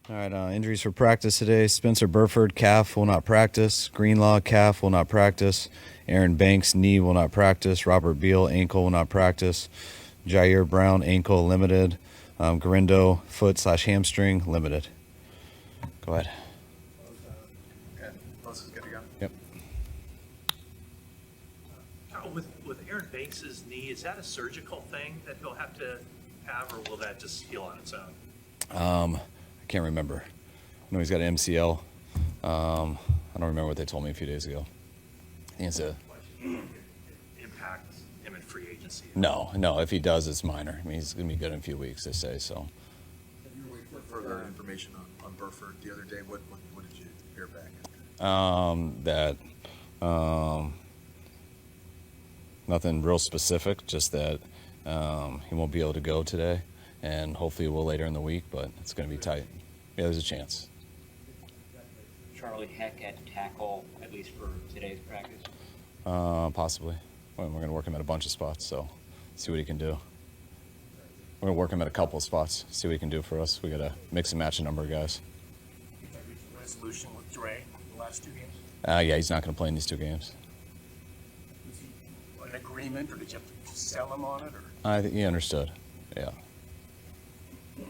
All right, injuries for practice today. Spencer Burford, calf, will not practice. Greenlaw, calf, will not practice. Aaron Banks, knee, will not practice. Robert Beal, ankle, will not practice. Jair Brown, ankle, limited. Garindo, foot/hamstring, limited. Go ahead. Most is good to go. Yep. With Aaron Banks' knee, is that a surgical thing that he'll have to have, or will that just heal on its own? I can't remember. I know he's got an MCL. I don't remember what they told me a few days ago. I think it's a... Impact him in free agency? No. If he does, it's minor. I mean, he's going to be good in a few weeks, they say, so. You were waiting for further information on Burford the other day. What did you hear back? Nothing real specific, just that he won't be able to go today, and hopefully he will later in the week, but it's going to be tight. Yeah, there's a chance. Charlie Heck at tackle, at least for today's practice? Possibly. Well, we're going to work him at a bunch of spots, so see what he can do. We're going to work him at a couple of spots, see what he can do for us. We got to mix and match a number of guys. Resolution with Dre in the last 2 games? Yeah, he's not going to play in these 2 games. Was he an agreement, or did you have to sell him on it? Or? I think he understood, yeah. When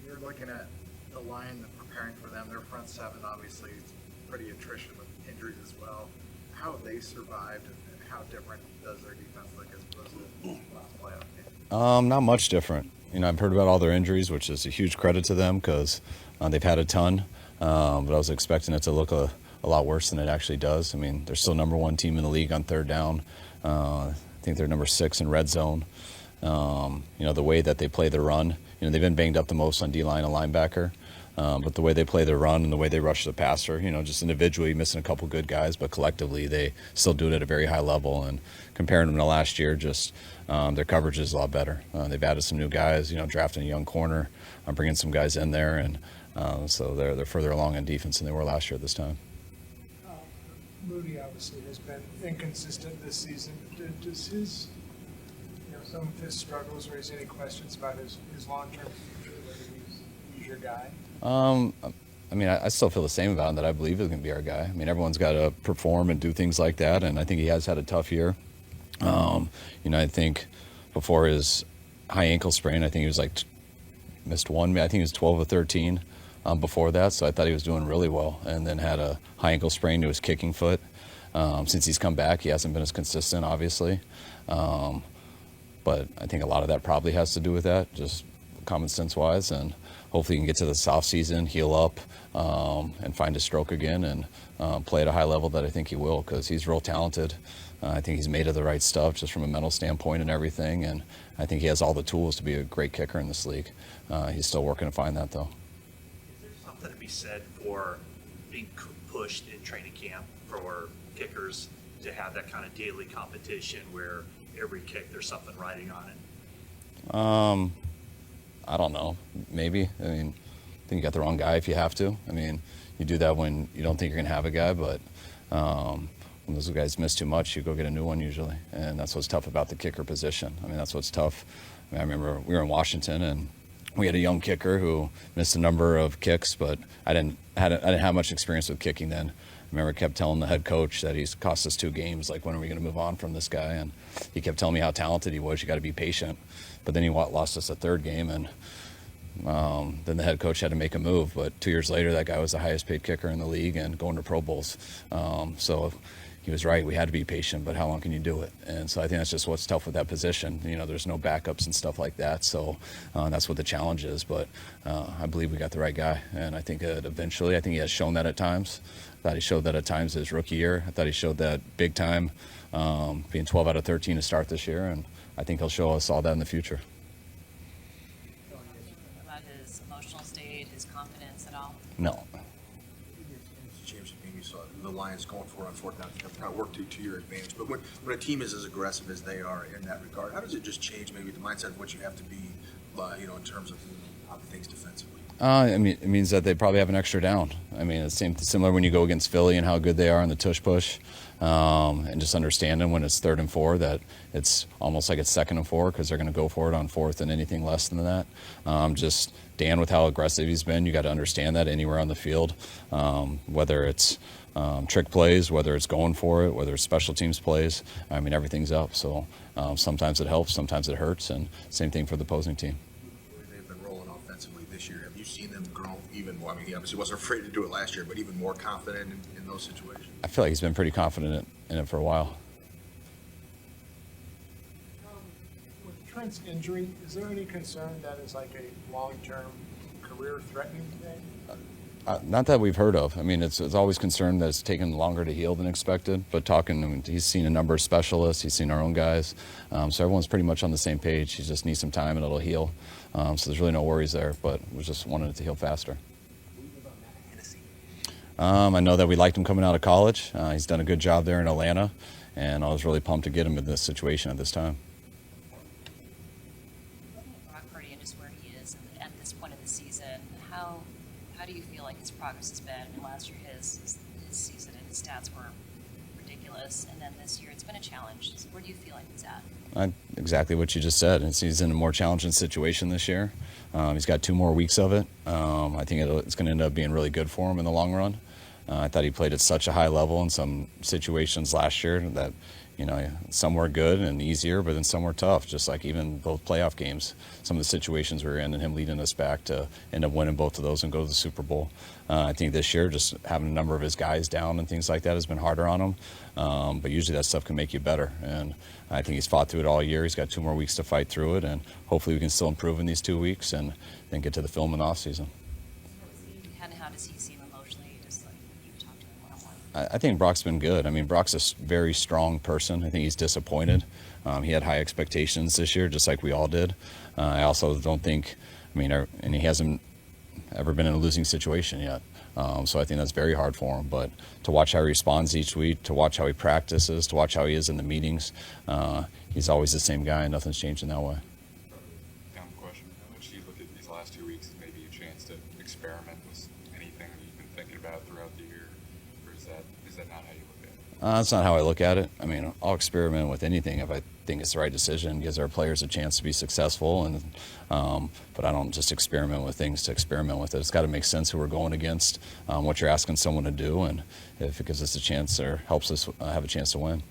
you're looking at the line, preparing for them, their front seven obviously is pretty attrition with injuries as well. How have they survived, and how different does their defense look as opposed to the last playoff game? Not much different. You know, I've heard about all their injuries, which is a huge credit to them because they've had a ton. But I was expecting it to look a lot worse than it actually does. I mean, they're still #1 team in the league on third down. I think they're number 6 in red zone. You know, the way that they play the run, you know, they've been banged up the most on D-line and linebacker. But the way they play their run and the way they rush the passer, you know, just individually missing a couple good guys, but collectively they still do it at a very high level. And comparing them to last year, just their coverage is a lot better. They've added some new guys, you know, drafting a young corner, bringing some guys in there, and so they're further along in defense than they were last year at this time. Moody obviously has been inconsistent this season. Does his, you know, some of his struggles raise any questions about his long-term future, whether he's your guy? I mean, I still feel the same about him, that I believe he's going to be our guy. I mean, everyone's got to perform and do things like that, and I think he has had a tough year. You know, I think before his high ankle sprain, I think he was like missed one. I think he was 12 or 13 before that, so I thought he was doing really well, and then had a high ankle sprain to his kicking foot. Since he's come back, he hasn't been as consistent, obviously. But I think a lot of that probably has to do with that, just common sense wise, and hopefully he can get to the soft season, heal up, and find his stroke again, and play at a high level that I think he will, because he's real talented. I think he's made of the right stuff just from a mental standpoint and everything, and I think he has all the tools to be a great kicker in this league. He's still working to find that, though. Is there something to be said for being pushed in training camp for kickers to have that kind of daily competition where every kick there's something riding on it? I don't know. Maybe. I mean, I think you got the wrong guy if you have to. I mean, you do that when you don't think you're going to have a guy, but when those guys miss too much, you go get a new one usually. And that's what's tough about the kicker position. I mean, that's what's tough. I mean, I remember we were in Washington, and we had a young kicker who missed a number of kicks, but I didn't have much experience with kicking then. I remember I kept telling the head coach that he's cost us 2 games, like, when are we going to move on from this guy? And he kept telling me how talented he was. You got to be patient. But then he lost us a 3rd game, and then the head coach had to make a move. But 2 years later, that guy was the highest paid kicker in the league and going to Pro Bowls. So he was right. We had to be patient, but how long can you do it? And so I think that's just what's tough with that position. You know, there's no backups and stuff like that. So that's what the challenge is. But I believe we got the right guy. And I think eventually, I think he has shown that at times. I thought he showed that at times his rookie year. I thought he showed that big time, being 12 out of 13 to start this year. And I think he'll show us all that in the future. About his emotional state, his confidence at all? No. Championship game, you saw the Lions going for it on 4th down, kind of work to your advantage. But when a team is as aggressive as they are in that regard, how does it just change maybe the mindset of what you have to be in terms of things defensively? I mean, it means that they probably have an extra down. I mean, it's similar when you go against Philly and how good they are in the tush push, and just understanding when it's 3rd and 4 that it's almost like it's 2nd and 4 because they're going to go for it on 4th and anything less than that. Just Dan with how aggressive he's been, you got to understand that anywhere on the field, whether it's trick plays, whether it's going for it, whether it's special teams plays. I mean, everything's up. So sometimes it helps, sometimes it hurts, and same thing for the opposing team. They've been rolling offensively this year. Have you seen them grow even more? I mean, he obviously wasn't afraid to do it last year, but even more confident in those situations? I feel like he's been pretty confident in it for a while. With Trent's injury, is there any concern that is like a long-term career-threatening thing? Not that we've heard of. I mean, it's always concerned that it's taken longer to heal than expected. But I mean, he's seen a number of specialists. He's seen our own guys. So everyone's pretty much on the same page. He just needs some time and it'll heal. So there's really no worries there. But we just wanted it to heal faster. I know that we liked him coming out of college. He's done a good job there in Atlanta. And I was really pumped to get him in this situation at this time. Brock Purdy and just where he is at this point of the season, how do you feel like his progress has been? I mean, last year his season and his stats were ridiculous, and then this year it's been a challenge. So where do you feel like he's at? Exactly what you just said. He's in a more challenging situation this year. He's got 2 more weeks of it. I think it's going to end up being really good for him in the long run. I thought he played at such a high level in some situations last year that, some were good and easier, but then some were tough, just like even both playoff games. Some of the situations we were in and him leading us back to end up winning both of those and go to the Super Bowl. I think this year just having a number of his guys down and things like that has been harder on him. But usually that stuff can make you better. And I think he's fought through it all year. He's got 2 more weeks to fight through it, and hopefully we can still improve in these 2 weeks and then get to the film in the offseason. And how does he seem emotionally, just like when you talk to him one-on-one? I think Brock's been good. I mean, Brock's a very strong person. I think he's disappointed. He had high expectations this year, just like we all did. I also don't think, and he hasn't ever been in a losing situation yet. So I think that's very hard for him. But to watch how he responds each week, to watch how he practices, to watch how he is in the meetings, he's always the same guy, and nothing's changed in that way. Dumb question. How much do you look at these last 2 weeks as maybe a chance to experiment with anything that you've been thinking about throughout the year? Or is that not how you look at it? That's not how I look at it. I mean, I'll experiment with anything if I think it's the right decision, gives our players a chance to be successful. But I don't just experiment with things to experiment with it. It's got to make sense who we're going against, what you're asking someone to do, and if it gives us a chance or helps us have a chance to win.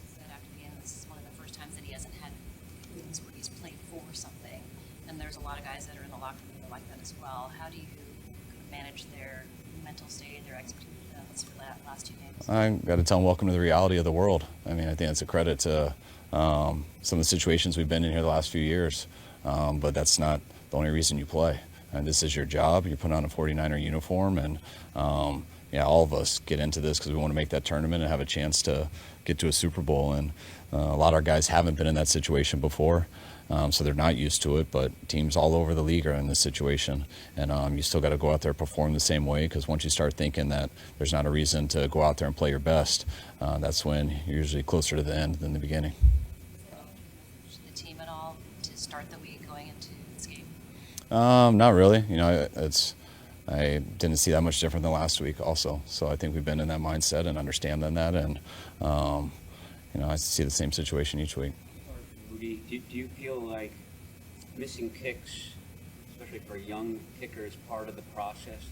Said after the end, this is one of the first times that he hasn't had games where he's played for something, and there's a lot of guys that are in the locker room that are like that as well. How do you manage their mental state, their expectations for that last 2 games? I got to tell them welcome to the reality of the world. I mean, I think it's a credit to some of the situations we've been in here the last few years, but that's not the only reason you play. And this is your job. You put on a 49er uniform, and all of us get into this because we want to make that tournament and have a chance to get to a Super Bowl. And a lot of our guys haven't been in that situation before, so they're not used to it. But teams all over the league are in this situation, and you still got to go out there and perform the same way, because once you start thinking that there's not a reason to go out there and play your best, that's when you're usually closer to the end than the beginning. The team at all to start the week going into this game? Not really. I didn't see that much different than last week also. So I think we've been in that mindset and understand that, and I see the same situation each week. Rudy, do you feel like missing kicks, especially for young kickers, part of the process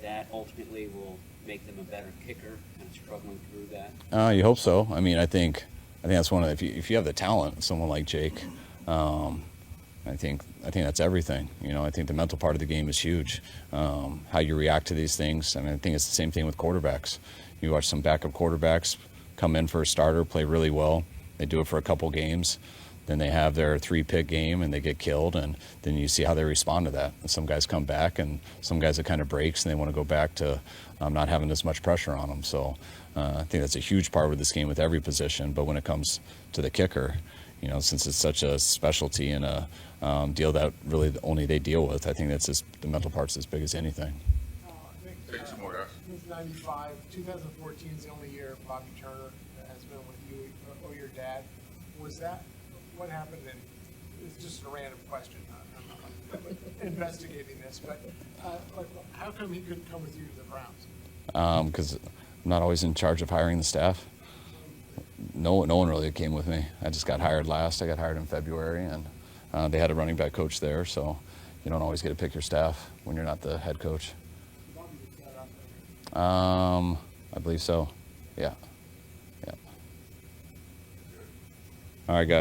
that ultimately will make them a better kicker, kind of struggling through that? You hope so. I mean, I think that's one of if you have the talent, someone like Jake, I think that's everything. I think the mental part of the game is huge. How you react to these things. I mean, I think it's the same thing with quarterbacks. You watch some backup quarterbacks come in for a starter, play really well. They do it for a couple games. Then they have their 3-pick game and they get killed, and then you see how they respond to that. And some guys come back, and some guys it kind of breaks, and they want to go back to not having as much pressure on them. So I think that's a huge part of this game with every position. But when it comes to the kicker, since it's such a specialty and a deal that really only they deal with, I think the mental part's as big as anything. Take some more, guys. Since 95, 2014 is the only year Bobby Turner has been with you or your dad. Was that what happened in it's just a random question. I'm investigating this, but like, how come he couldn't come with you to the Browns? Because I'm not always in charge of hiring the staff. No one really came with me. I just got hired last. I got hired in February, and they had a running back coach there, so you don't always get to pick your staff when you're not the head coach. I believe so. Yeah. Yeah. All right, guys.